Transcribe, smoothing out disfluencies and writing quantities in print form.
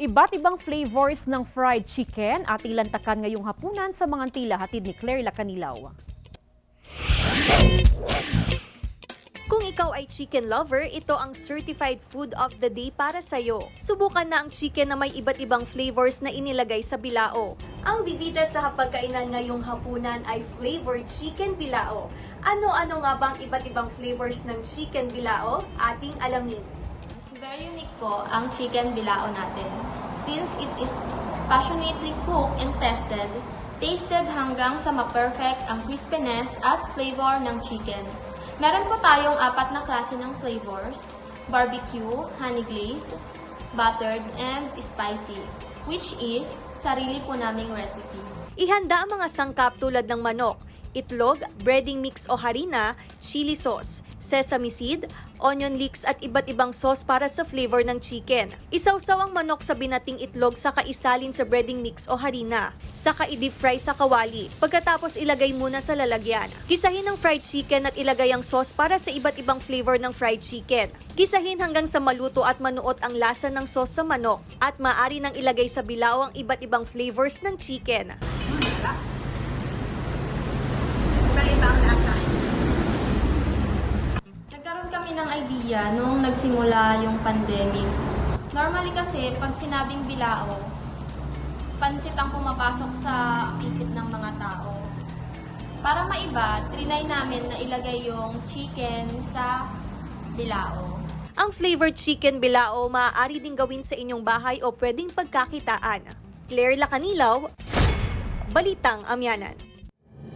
Iba't ibang flavors ng fried chicken ating lantakan ngayong hapunan sa mga tila hatid ni Claire Lacanilaw. Kung ikaw ay chicken lover, ito ang certified food of the day para sa'yo. Subukan na ang chicken na may iba't ibang flavors na inilagay sa bilao. Ang bibida sa hapagkainan ngayong hapunan ay flavored chicken bilao. Ano-ano nga bang iba't ibang flavors ng chicken bilao? Ating alamin. Very unique po ang chicken bilao natin. Since it is passionately cooked and tasted hanggang sa ma-perfect ang crispiness at flavor ng chicken. Meron po tayong 4 na klase ng flavors: barbecue, honey glaze, buttered, and spicy, which is sarili po naming recipe. Ihanda ang mga sangkap tulad ng manok, itlog, breading mix o harina, chili sauce, sesame seed, onion leeks at iba't ibang sauce para sa flavor ng chicken. Isawsaw ang manok sa binating itlog saka isalin sa breading mix o harina. Saka i-deep fry sa kawali. Pagkatapos ilagay muna sa lalagyan. Gisahin ang fried chicken at ilagay ang sauce para sa iba't ibang flavor ng fried chicken. Gisahin hanggang sa maluto at manuot ang lasa ng sauce sa manok. At maaari nang ilagay sa bilao ang iba't ibang flavors ng chicken. Nagkaroon kami ng idea nung nagsimula yung pandemic. Normally kasi, pag sinabing bilao, pansit ang pumapasok sa isip ng mga tao. Para maiba, trinay namin na ilagay yung chicken sa bilao. Ang flavored chicken bilao maaari din gawin sa inyong bahay o pwedeng pagkakitaan. Claire Lacanilaw, Balitang Amyanan.